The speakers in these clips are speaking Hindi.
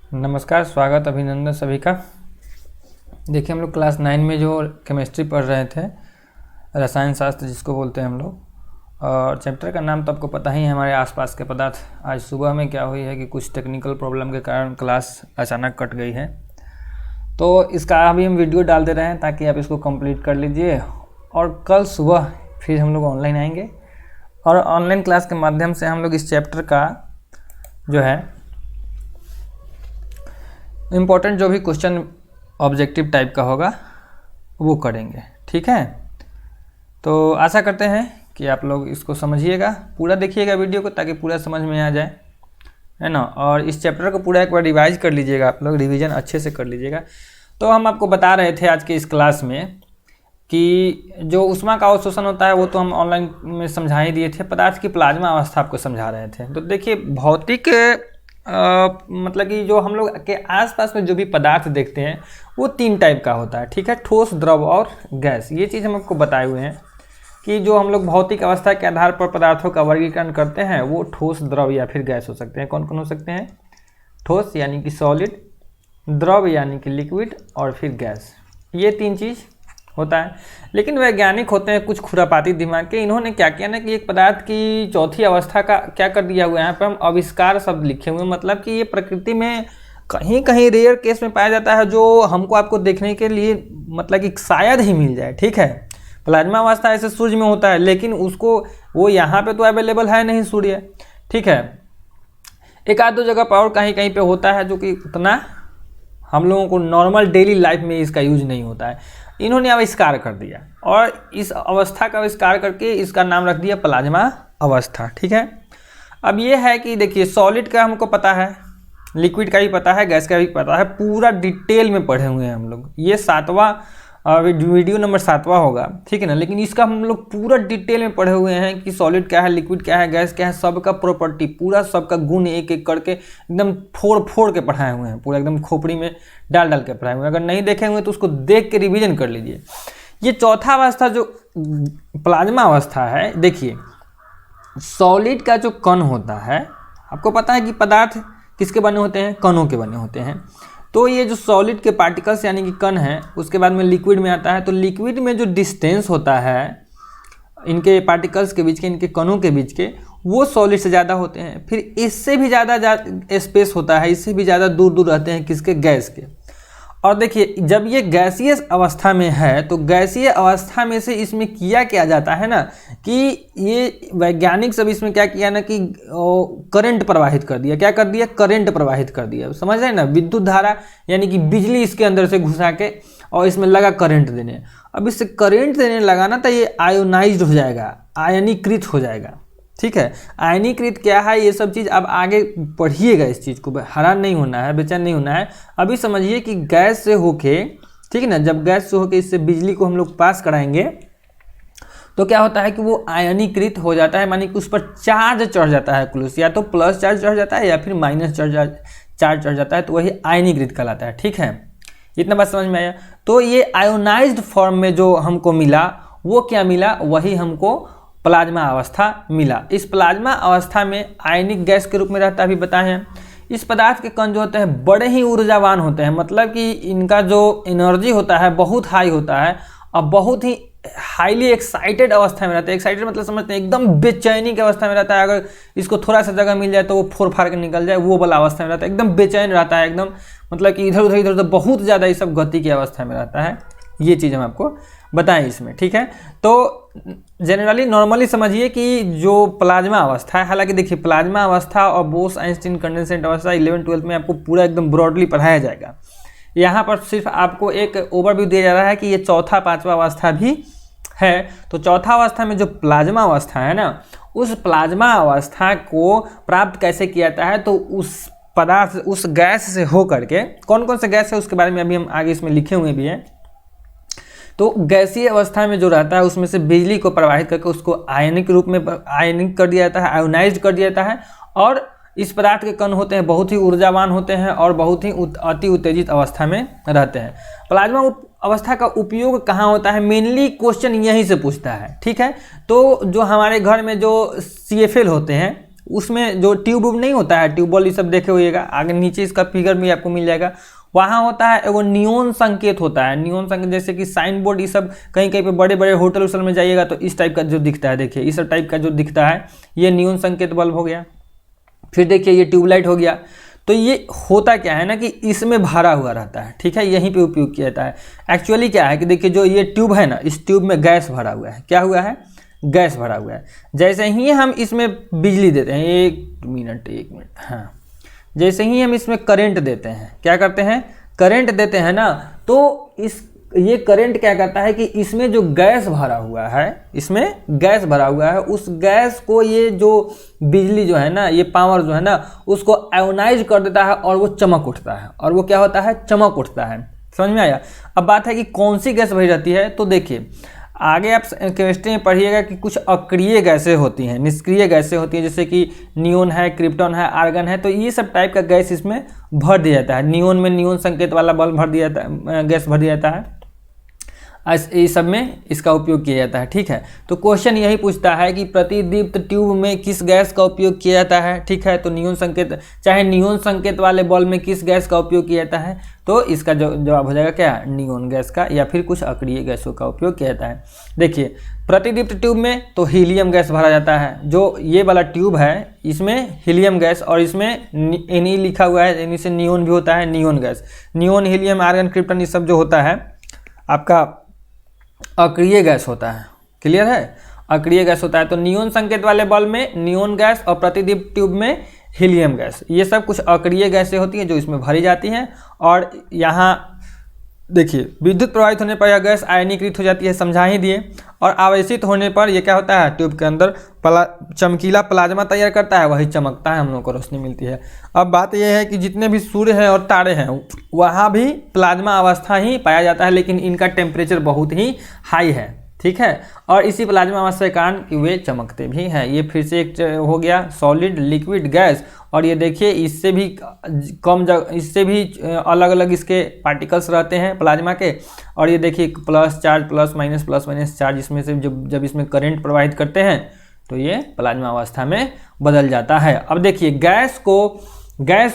नमस्कार, स्वागत, अभिनंदन सभी का। देखिए, हम लोग क्लास 9 में जो केमिस्ट्री पढ़ रहे थे, रसायन शास्त्र जिसको बोलते हैं हम लोग, और चैप्टर का नाम तो आपको पता ही है, हमारे आसपास के पदार्थ। आज सुबह में क्या हुई है कि कुछ टेक्निकल प्रॉब्लम के कारण क्लास अचानक कट गई है, तो इसका अभी हम वीडियो डाल दे रहे हैं ताकि आप इसको कंप्लीट कर लीजिए। और कल सुबह फिर हम लोग ऑनलाइन आएंगे और ऑनलाइन क्लास के माध्यम से हम लोग इस चैप्टर का जो है इम्पोर्टेंट जो भी क्वेश्चन ऑब्जेक्टिव टाइप का होगा वो करेंगे। ठीक है, तो आशा करते हैं कि आप लोग इसको समझिएगा, पूरा देखिएगा वीडियो को ताकि पूरा समझ में आ जाए, है ना। और इस चैप्टर को पूरा एक बार रिवाइज कर लीजिएगा, आप लोग रिवीजन अच्छे से कर लीजिएगा। तो हम आपको बता रहे थे आज के इस क्लास में कि जो ऊष्मा का अवशोषण होता है वो तो हम ऑनलाइन में समझा ही दिए थे, पदार्थ की प्लाज्मा अवस्था आपको समझा रहे थे। तो देखिए, भौतिक मतलब कि जो हम लोग के आसपास में जो भी पदार्थ देखते हैं वो 3 टाइप का होता है। ठीक है, ठोस, द्रव और गैस। ये चीज़ हम आपको बताए हुए हैं कि जो हम लोग भौतिक अवस्था के आधार पर पदार्थों का वर्गीकरण करते हैं वो ठोस, द्रव या फिर गैस हो सकते हैं। कौन कौन हो सकते हैं? ठोस यानी कि सॉलिड, द्रव यानी कि लिक्विड, और फिर गैस। ये 3 चीज़ होता है। लेकिन वैज्ञानिक होते हैं कुछ खुरापाती दिमाग के, इन्होंने क्या किया ना कि एक पदार्थ की चौथी अवस्था का क्या कर दिया हुआ है, यहाँ पर हम आविष्कार शब्द लिखे हुए हैं। मतलब कि ये प्रकृति में कहीं कहीं रेयर केस में पाया जाता है, जो हमको आपको देखने के लिए मतलब कि शायद ही मिल जाए। ठीक है, प्लाज्मा अवस्था ऐसे सूर्य में होता है, लेकिन उसको वो यहाँ पे तो अवेलेबल है नहीं सूर्य। ठीक है, एक आध दो जगह पर और कहीं कहीं पे होता है, जो कि उतना हम लोगों को नॉर्मल डेली लाइफ में इसका यूज नहीं होता है। इन्होंने आविष्कार कर दिया और इस अवस्था का आविष्कार करके इसका नाम रख दिया प्लाज्मा अवस्था। ठीक है, अब ये है कि देखिए, सॉलिड का हमको पता है, लिक्विड का भी पता है, गैस का भी पता है, पूरा डिटेल में पढ़े हुए हैं हम लोग। ये 7वां वीडियो नंबर 7वां होगा, ठीक है ना। लेकिन इसका हम लोग पूरा डिटेल में पढ़े हुए हैं कि सॉलिड क्या है, लिक्विड क्या है, गैस क्या है, सबका प्रॉपर्टी, पूरा सबका गुण एक एक करके एकदम फोड़ के पढ़ाए हुए हैं, पूरा एकदम खोपड़ी में डाल के पढ़ाए हुए हैं। अगर नहीं देखे हुए तो उसको देख के रिवीजन कर लीजिए। ये चौथा अवस्था जो प्लाज्मा अवस्था है, देखिए सॉलिड का जो कण होता है, आपको पता है कि पदार्थ किसके बने होते हैं? कणों के बने होते हैं। तो ये जो सॉलिड के पार्टिकल्स यानी कि कण है, उसके बाद में लिक्विड में आता है। तो लिक्विड में जो डिस्टेंस होता है इनके पार्टिकल्स के बीच के, इनके कणों के बीच के, वो सॉलिड से ज़्यादा होते हैं। फिर इससे भी ज़्यादा स्पेस होता है, इससे भी ज़्यादा दूर दूर रहते हैं किसके? गैस के। और देखिए, जब ये गैसीय अवस्था में है तो गैसीय अवस्था में से इसमें किया क्या जाता है ना कि ये वैज्ञानिक सब इसमें क्या किया ना कि करंट प्रवाहित कर दिया। क्या कर दिया? करंट प्रवाहित कर दिया। समझ रहे हैं ना, विद्युत धारा यानी कि बिजली इसके अंदर से घुसा के और इसमें लगा करंट देने। अब इससे करंट देने लगा ना तो ये आयोनाइज्ड हो जाएगा, आयनीकृत हो जाएगा। ठीक है, आयनीकृत क्या है ये सब चीज़ अब आगे पढ़िएगा। इस चीज़ को हैरान नहीं होना है, बेचैन नहीं होना है। अभी समझिए कि गैस से होके, ठीक है ना, जब गैस से होके इससे बिजली को हम लोग पास कराएंगे तो क्या होता है कि वो आयनीकृत हो जाता है, मानी कि उस पर चार्ज चढ़ जाता है कुछ, या तो प्लस चार्ज चढ़ जाता है या फिर माइनस चार्ज चढ़ जाता है, तो वही आयनीकृत कहलाता है। ठीक है, इतना बात समझ में आया। तो ये आयोनाइज्ड फॉर्म में जो हमको मिला वो क्या मिला? वही हमको प्लाज्मा अवस्था मिला। इस प्लाज्मा अवस्था में आयनिक गैस के रूप में रहता है, अभी बताए हैं। इस पदार्थ के कण जो होते हैं बड़े ही ऊर्जावान होते हैं, मतलब कि इनका जो एनर्जी होता है बहुत हाई होता है और बहुत ही हाईली एक्साइटेड अवस्था में रहता है। एक्साइटेड मतलब समझते हैं एकदम बेचैनी की अवस्था में रहता है। अगर इसको थोड़ा सा जगह मिल जाए तो वो फोड़ फाड़ के निकल जाए, वो वाला अवस्था में रहता है। एकदम बेचैन रहता है, एकदम मतलब कि इधर उधर बहुत ज़्यादा ये सब गति की अवस्था में रहता है। ये चीज़ हम आपको बताएं इसमें। ठीक है, तो जनरली नॉर्मली समझिए कि जो प्लाज्मा अवस्था है, हालांकि देखिए प्लाज्मा अवस्था और बोस आइंस्टीन कंडेंसेट अवस्था 11वीं-12वीं में आपको पूरा एकदम ब्रॉडली पढ़ाया जाएगा। यहाँ पर सिर्फ आपको एक ओवरव्यू दिया जा रहा है कि ये चौथा 5वां अवस्था भी है। तो चौथा अवस्था में जो प्लाज्मा अवस्था है ना, उस प्लाज्मा अवस्था को प्राप्त कैसे किया जाता है? तो उस पदार्थ, उस गैस से हो करके, कौन कौन से गैस है उसके बारे में अभी हम आगे इसमें लिखे हुए भी हैं। तो गैसीय अवस्था में जो रहता है उसमें से बिजली को प्रवाहित करके उसको आयनिक रूप में आयनिक कर दिया जाता है, आयोनाइज्ड कर दिया जाता है। और इस पदार्थ के कण होते हैं बहुत ही ऊर्जावान होते हैं और बहुत ही अति उत्तेजित अवस्था में रहते हैं। प्लाज्मा अवस्था का उपयोग कहाँ होता है? मेनली क्वेश्चन यहीं से पूछता है। ठीक है, तो जो हमारे घर में जो CFL होते हैं, उसमें जो ट्यूब नहीं होता है, ट्यूबवेल ये सब देखे होइएगा, आगे नीचे इसका फिगर भी आपको मिल जाएगा, वहाँ होता है वो नियॉन संकेत होता है। नियॉन संकेत जैसे कि साइन बोर्ड, ये सब कहीं कहीं पे बड़े बड़े होटल वोटल में जाइएगा तो इस टाइप का जो दिखता है, देखिए इस टाइप का जो दिखता है, ये नियॉन संकेत बल्ब हो गया। फिर देखिए ये ट्यूबलाइट हो गया। तो ये होता क्या है ना कि इसमें भरा हुआ रहता है, ठीक है, यहीं पे उपयोग किया जाता है। एक्चुअली क्या है कि देखिए जो ये ट्यूब है ना, इस ट्यूब में गैस भरा हुआ है, क्या हुआ है, गैस भरा हुआ है। जैसे ही हम इसमें बिजली देते हैं, एक मिनट, हाँ, जैसे ही हम इसमें करंट देते हैं, क्या करते हैं, करंट देते हैं ना, तो ये करंट क्या करता है कि इसमें जो गैस भरा हुआ है, इसमें गैस भरा हुआ है, उस गैस को ये जो बिजली जो है ना, ये पावर जो है ना, उसको आयोनाइज कर देता है और वो चमक उठता है, और वो क्या होता है, चमक उठता है। समझ में आया। अब बात है कि कौन सी गैस भरी जाती है, तो देखिए आगे आप केमिस्ट्री में पढ़िएगा कि कुछ अक्रिय गैसें होती हैं, निष्क्रिय गैसें होती हैं, जैसे कि नियॉन है, क्रिप्टॉन है, आर्गन है, तो ये सब टाइप का गैस इसमें भर दिया जाता है। नियॉन में नियॉन संकेत वाला बल्ब भर दिया जाता है, गैस भर दिया जाता है, इस सब में इसका उपयोग किया जाता है, ठीक है। तो क्वेश्चन यही पूछता है कि प्रतिदीप्त ट्यूब में किस गैस का उपयोग किया जाता है, ठीक है। तो नियॉन संकेत, चाहे नियॉन संकेत वाले बल्ब में किस गैस का उपयोग किया जाता है, तो इसका जवाब हो जाएगा क्या, नियॉन गैस का, या फिर कुछ अक्रिय गैसों का उपयोग किया जाता है। देखिए प्रतिदीप्त ट्यूब में तो हीलियम गैस भरा जाता है, जो ये वाला ट्यूब है इसमें हीलियम गैस, और इसमें Ni लिखा हुआ है, Ni से नियॉन भी होता है, neon gas. Neon, helium, argon, krypton ये सब जो होता है आपका अक्रिय गैस होता है। क्लियर है, अक्रिय गैस होता है। तो नियॉन संकेत वाले बल्ब में नियॉन गैस और प्रतिदीप्त ट्यूब में हीलियम गैस, ये सब कुछ अक्रिय गैसें होती हैं जो इसमें भरी जाती हैं। और यहाँ देखिए विद्युत प्रवाहित होने पर यह गैस आयनीकृत हो जाती है, समझा ही दिए। और आवेशित होने पर यह क्या होता है, ट्यूब के अंदर चमकीला प्लाज्मा तैयार करता है, वही चमकता है, हम लोग को रोशनी मिलती है। अब बात यह है कि जितने भी सूर्य हैं और तारे हैं वहाँ भी प्लाज्मा अवस्था ही पाया जाता है, लेकिन इनका टेम्परेचर बहुत ही हाई है, ठीक है। और इसी प्लाज्मा अवस्था के कारण कि वे चमकते भी हैं। ये फिर से एक हो गया सॉलिड, लिक्विड, गैस। और ये देखिए इससे भी कम इससे भी अलग अलग इसके पार्टिकल्स रहते हैं प्लाज्मा के। और ये देखिए plus charge, plus minus charge, इसमें से जब इसमें करंट प्रवाहित करते हैं तो ये प्लाज्मा अवस्था में बदल जाता है। अब देखिए गैस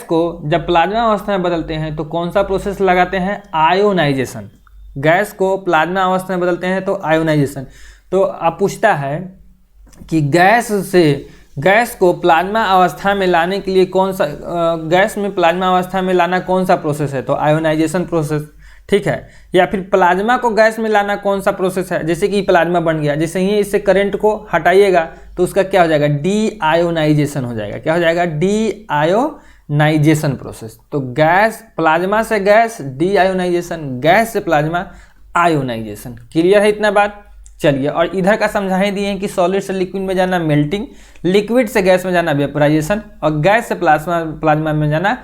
को जब प्लाज्मा अवस्था में बदलते हैं तो कौन सा प्रोसेस लगाते हैं, आयोनाइजेशन। गैस को प्लाज्मा अवस्था में बदलते हैं तो आयोनाइजेशन। तो अब पूछता है कि गैस को प्लाज्मा अवस्था में लाने के लिए कौन सा, गैस में प्लाज्मा अवस्था में लाना कौन सा प्रोसेस है, तो आयोनाइजेशन प्रोसेस, ठीक है। या फिर प्लाज्मा को गैस में लाना कौन सा प्रोसेस है, जैसे कि प्लाज्मा बन गया, जैसे ही इससे करंट को हटाइएगा तो उसका क्या हो जाएगा, डी आयोनाइजेशन हो जाएगा। क्या हो जाएगा, डी आयोनाइजेशन प्रोसेस। तो गैस, प्लाज्मा से गैस डी आयोनाइजेशन, गैस से प्लाज्मा आयोनाइजेशन। क्लियर है इतना बात। चलिए, और इधर का समझा ही दिए कि सॉलिड से लिक्विड में जाना मेल्टिंग, लिक्विड से गैस में जाना वेपोराइजेशन, और गैस से प्लाज्मा में जाना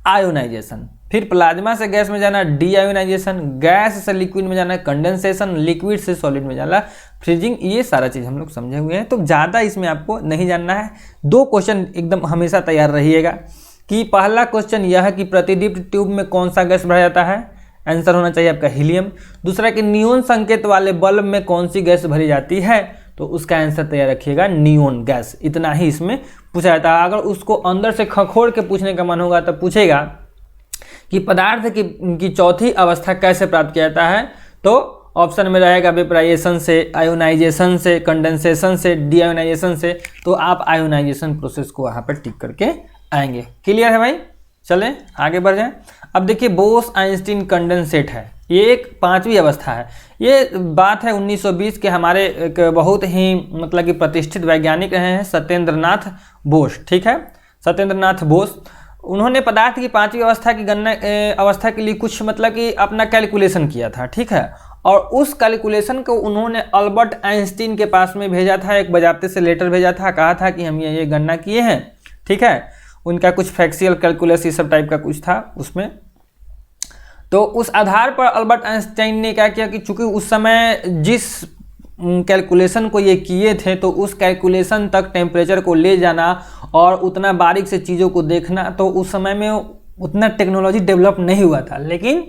आयोनाइजेशन। फिर प्लाज्मा से गैस में जाना डी आयोनाइजेशन, गैस से लिक्विड में जाना कंडेंसेशन, लिक्विड से सॉलिड में जाना फ्रीजिंग। ये सारा चीज़ हम लोग समझे हुए हैं, तो ज़्यादा इसमें आपको नहीं जानना है। 2 क्वेश्चन एकदम हमेशा तैयार रहिएगा कि पहला क्वेश्चन यह है कि प्रतिदीप्त ट्यूब में कौन सा गैस भरा जाता है, आंसर होना चाहिए आपका हीलियम। दूसरा कि नियॉन संकेत वाले बल्ब में कौन सी गैस भरी जाती है, तो उसका आंसर तैयार रखिएगा नियॉन गैस। इतना ही इसमें पूछा जाता है। अगर उसको अंदर से खखोड़ के पूछने का मन होगा तो पूछेगा कि पदार्थ की चौथी अवस्था कैसे प्राप्त किया जाता है, तो ऑप्शन में रहेगा वेपोराइजेशन से, आयोनाइजेशन से, कंडेंसेशन से, डी आयोनाइजेशन से। तो आप आयोनाइजेशन प्रोसेस को वहाँ पर टिक करके आएंगे। क्लियर है भाई। चलें आगे बढ़ जाएं। अब देखिए बोस आइंस्टीन कंडेंसेट है, ये एक 5वीं अवस्था है। ये बात है 1920 के हमारे एक बहुत ही मतलब कि प्रतिष्ठित वैज्ञानिक रहे हैं सत्येंद्रनाथ बोस, ठीक है, सत्येंद्रनाथ बोस। उन्होंने पदार्थ की 5वीं अवस्था की गणना अवस्था के लिए कुछ मतलब कि अपना कैलकुलेशन किया था, ठीक है। और उस कैलकुलेशन को उन्होंने अल्बर्ट आइंस्टीन के पास में भेजा था, एक बजाते से लेटर भेजा था, कहा था कि हम ये गणना किए हैं, ठीक है। उनका कुछ फैक्सियल कैलकुलस ये सब टाइप का कुछ था उसमें। तो उस आधार पर अल्बर्ट आइंस्टाइन ने क्या किया कि चूंकि उस समय जिस कैलकुलेशन को ये किए थे, तो उस कैलकुलेशन तक टेम्परेचर को ले जाना और उतना बारीक से चीज़ों को देखना, तो उस समय में उतना टेक्नोलॉजी डेवलप नहीं हुआ था। लेकिन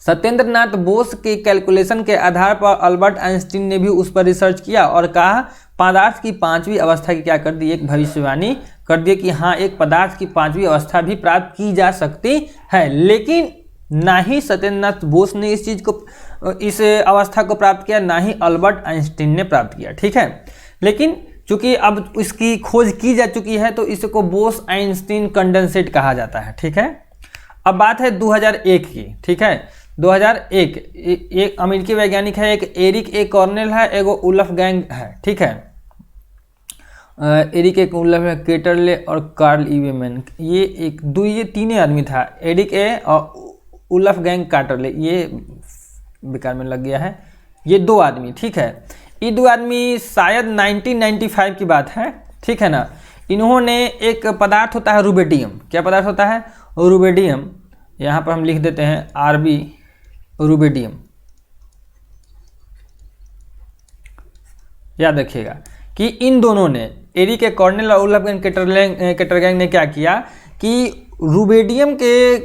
सत्येंद्र नाथ बोस के कैलकुलेशन के आधार पर अल्बर्ट आइंस्टीन ने भी उस पर रिसर्च किया और कहा पदार्थ की पांचवी अवस्था की क्या कर दी, एक भविष्यवाणी कर दी कि हाँ एक पदार्थ की पांचवी अवस्था भी प्राप्त की जा सकती है। लेकिन ना ही सत्येंद्र नाथ बोस ने इस चीज़ को, इस अवस्था को प्राप्त किया, ना ही अल्बर्ट आइंस्टीन ने प्राप्त किया। ठीक है, लेकिन चूंकि अब इसकी खोज की जा चुकी है तो इसको बोस आइंस्टीन कंडेंसेट कहा जाता है। ठीक है, अब बात है 2001 की। ठीक है, 2001 एक अमेरिकी वैज्ञानिक है, एक एरिक ए कॉर्नेल है, एक वुल्फगैंग है। ठीक है, एरिक ए वुल्फगैंग, केटरले और कार्ल ई वेमैन, ये तीन आदमी था, एरिक ए और वुल्फगैंग केटरले, ये बेकार में लग गया है, ये दो आदमी। ठीक है, ये दो आदमी शायद 1995 की बात है। ठीक है ना, इन्होंने एक पदार्थ होता है रुबिडियम, क्या पदार्थ होता है, रुबिडियम, यहाँ पर हम लिख देते हैं आरबी, रुबिडियम, याद रखिएगा कि इन दोनों ने, एरिक ए कॉर्नेल और वुल्फगैंग केटरगैंग ने क्या किया कि रुबिडियम के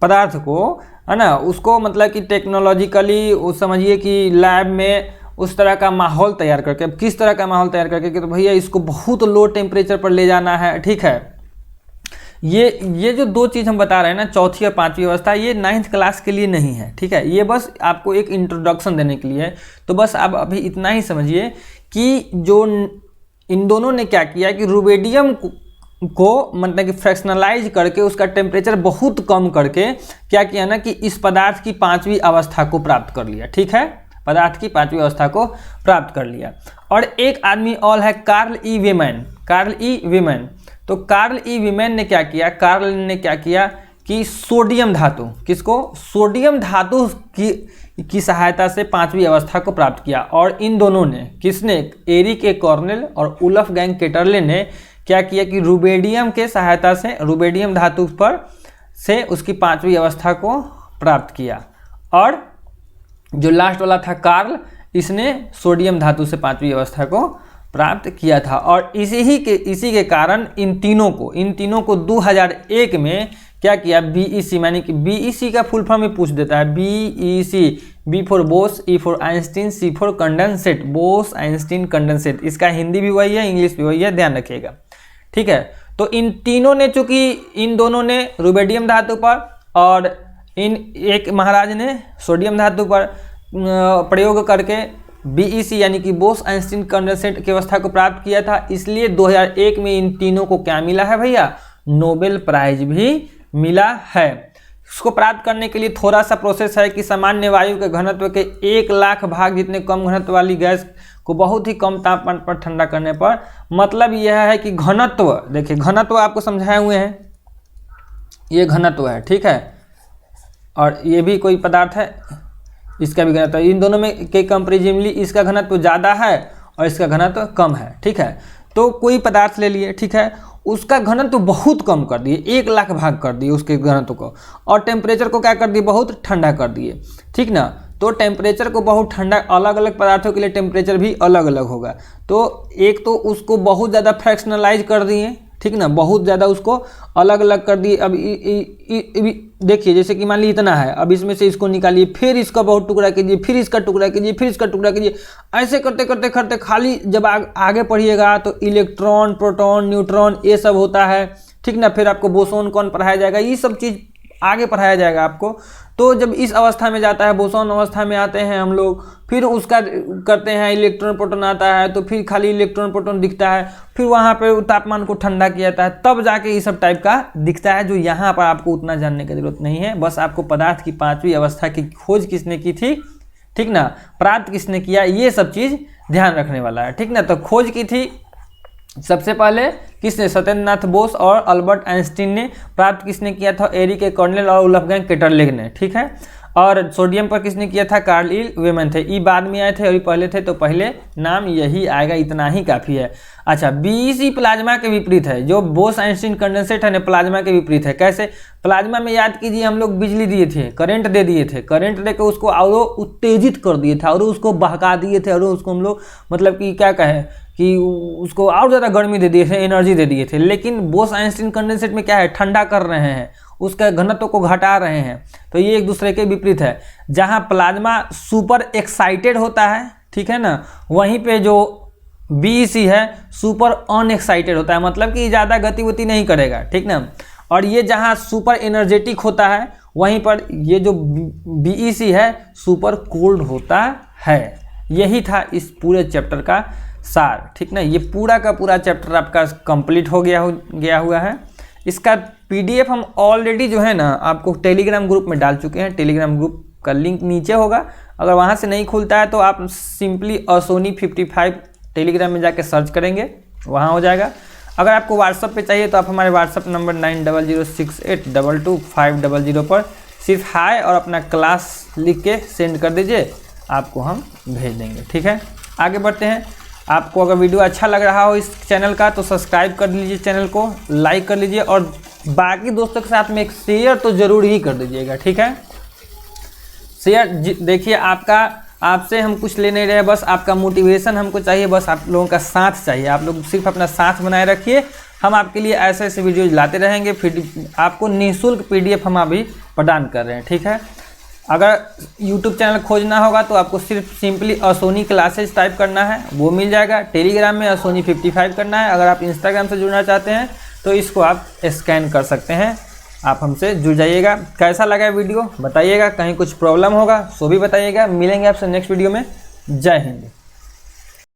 पदार्थ को, है ना, उसको मतलब कि टेक्नोलॉजिकली उस समझिए कि लैब में उस तरह का माहौल तैयार करके, अब किस तरह का माहौल तैयार करके कि तो भैया इसको बहुत लो टेम्परेचर पर ले जाना है। ठीक है, ये जो दो चीज़ हम बता रहे हैं ना, चौथी और पांचवी अवस्था, ये 9th क्लास के लिए नहीं है। ठीक है, ये बस आपको एक इंट्रोडक्शन देने के लिए है। तो बस आप अभी इतना ही समझिए कि जो इन दोनों ने क्या किया कि रुबिडियम को मतलब कि फ्रैक्शनलाइज करके उसका टेम्परेचर बहुत कम करके क्या किया ना कि इस पदार्थ की पांचवी अवस्था को प्राप्त कर लिया। ठीक है, पदार्थ की पांचवी अवस्था को प्राप्त कर लिया। और एक आदमी और है कार्ल ई वेमैन, कार्ल ई वेमैन। तो कार्ल ई वेमैन ने क्या किया, कार्ल ने क्या किया कि सोडियम धातु, किसको, सोडियम धातु की सहायता से पांचवी अवस्था को प्राप्त किया। और इन दोनों ने, किसने, एरिक ए कॉर्नेल और वुल्फगैंग केटरले ने क्या किया कि रुबिडियम के सहायता से, रुबिडियम धातु पर से उसकी पांचवी अवस्था को प्राप्त किया। और जो लास्ट वाला था कार्ल, इसने सोडियम धातु से पांचवी अवस्था को प्राप्त किया था। और इसी के कारण इन तीनों को 2001 में क्या किया, बीईसी, मानी कि बीईसी का फुल फॉर्म में पूछ देता है, BEC, B for Bose, E for Einstein, C for condensate, Bose Einstein condensate. इसका हिंदी भी वही है, इंग्लिश भी वही है, ध्यान रखिएगा। ठीक है, तो इन तीनों ने, चूंकि इन दोनों ने रुबिडियम धातु पर और इन एक महाराज ने सोडियम धातु पर प्रयोग करके बीईसी यानी कि बोस आइंस्टीन कंडेंसेट की अवस्था को प्राप्त किया था, इसलिए 2001 में इन तीनों को क्या मिला है भैया, नोबेल प्राइज भी मिला है। इसको प्राप्त करने के लिए थोड़ा सा प्रोसेस है कि सामान्य वायु के घनत्व के 1 लाख भाग जितने कम घनत्व वाली गैस को बहुत ही कम तापमान पर ठंडा करने पर, मतलब यह है कि घनत्व, देखिए घनत्व आपको समझाए हुए हैं, ये घनत्व है। ठीक है, और ये भी कोई पदार्थ है, इसका भी घनत्व, इन दोनों में के कंपेरिजनली इसका घनत्व ज़्यादा है और इसका घनत्व कम है। ठीक है, तो कोई पदार्थ ले लिए, ठीक है, उसका घनत्व बहुत कम कर दिए, 1 लाख भाग कर दिए उसके घनत्व को, और टेम्परेचर को क्या कर दिए, बहुत ठंडा कर दिए। ठीक ना, तो टेम्परेचर को बहुत ठंडा, अलग अलग पदार्थों के लिए टेम्परेचर भी अलग अलग होगा। तो एक तो उसको बहुत ज़्यादा फ्रैक्शनलाइज कर दिए, ठीक ना, बहुत ज़्यादा उसको अलग अलग कर दिए। अब देखिए जैसे कि मान लीजिए इतना है, अब इसमें से इसको निकालिए, फिर इसका बहुत टुकड़ा कीजिए, फिर इसका टुकड़ा कीजिए, फिर इसका टुकड़ा कीजिए, ऐसे करते करते करते खाली जब आगे पढ़िएगा तो इलेक्ट्रॉन, प्रोटॉन, न्यूट्रॉन ये सब होता है। ठीक ना, फिर आपको बोसोन कौन पढ़ाया जाएगा, ये सब चीज़ आगे पढ़ाया जाएगा आपको। तो जब इस अवस्था में जाता है, बोसोन अवस्था में आते हैं हम लोग, फिर उसका करते हैं इलेक्ट्रॉन प्रोटॉन आता है, तो फिर खाली इलेक्ट्रॉन प्रोटॉन दिखता है, फिर वहाँ पे तापमान को ठंडा किया जाता है, तब जाके ये सब टाइप का दिखता है, जो यहाँ पर आपको उतना जानने की जरूरत नहीं है। बस आपको पदार्थ की पांचवी अवस्था की खोज किसने की थी, ठीक ना, प्राप्त किसने किया, ये सब चीज़ ध्यान रखने वाला है। ठीक ना, तो खोज की थी सबसे पहले किसने, सत्येंद्र नाथ बोस और अल्बर्ट आइंस्टीन ने। प्राप्त किसने किया था, एरिक ए कॉर्नेल और वुल्फगैंग केटरले ने। ठीक है, और सोडियम पर किसने किया था, कार्ल ई वेमैन थे। ई बाद में आए थे और ये पहले थे, तो पहले नाम यही आएगा, इतना ही काफ़ी है। अच्छा, बीईसी प्लाज्मा के विपरीत है, जो बोस आइंस्टीन कंडेंसेट है ना, प्लाज्मा के विपरीत है। कैसे, प्लाज्मा में याद कीजिए हम लोग बिजली दिए थे, करंट दे दिए थे, करंट देकर उसको और उत्तेजित कर दिए थे और उसको बहका दिए थे, और उसको हम लोग मतलब कि क्या कहें कि उसको और ज़्यादा गर्मी दे दिए थे, एनर्जी दे दिए थे। लेकिन बोस आइंस्टीन कंडेंसेट में क्या है, ठंडा कर रहे हैं, उसका घनत्व को घटा रहे हैं, तो ये एक दूसरे के विपरीत है। जहाँ प्लाज्मा सुपर एक्साइटेड होता है, ठीक है ना, वहीं पे जो BEC है सुपर अनएक्साइटेड होता है, मतलब कि ज़्यादा गतिविधि नहीं करेगा, ठीक ना। और ये जहाँ सुपर एनर्जेटिक होता है वहीं पर ये जो BEC है सुपर कोल्ड होता है। यही था इस पूरे चैप्टर का सार, ठीक ना। ये पूरा का पूरा चैप्टर आपका कंप्लीट हो गया हुआ है। इसका PDF हम ऑलरेडी जो है ना आपको टेलीग्राम ग्रुप में डाल चुके हैं। टेलीग्राम ग्रुप का लिंक नीचे होगा, अगर वहाँ से नहीं खुलता है तो आप सिंपली असोनी 55 टेलीग्राम में जाके सर्च करेंगे, वहाँ हो जाएगा। अगर आपको व्हाट्सअप पे चाहिए तो आप हमारे व्हाट्सअप नंबर 9006822500 पर सिर्फ हाय और अपना क्लास लिख के सेंड कर दीजिए, आपको हम भेज देंगे, ठीक है। आगे बढ़ते हैं। आपको अगर वीडियो अच्छा लग रहा हो इस चैनल का तो सब्सक्राइब कर लीजिए, चैनल को लाइक कर लीजिए और बाकी दोस्तों के साथ में एक शेयर तो ज़रूर ही कर दीजिएगा, ठीक है। शेयर देखिए, आपसे हम कुछ ले नहीं रहे, बस आपका मोटिवेशन हमको चाहिए, बस आप लोगों का साथ चाहिए। आप लोग सिर्फ अपना साथ बनाए रखिए, हम आपके लिए ऐसे ऐसे वीडियोज लाते रहेंगे। फिर आपको निःशुल्क PDF हम अभी प्रदान कर रहे हैं, ठीक है। अगर YouTube चैनल खोजना होगा तो आपको सिर्फ सिंपली असोनी क्लासेज टाइप करना है, वो मिल जाएगा। टेलीग्राम में असोनी 55 करना है। अगर आप इंस्टाग्राम से जुड़ना चाहते हैं तो इसको आप स्कैन कर सकते हैं, आप हमसे जुड़ जाइएगा। कैसा लगा वीडियो बताइएगा, कहीं कुछ प्रॉब्लम होगा सो भी बताइएगा। मिलेंगे आपसे नेक्स्ट वीडियो में। जय हिंद।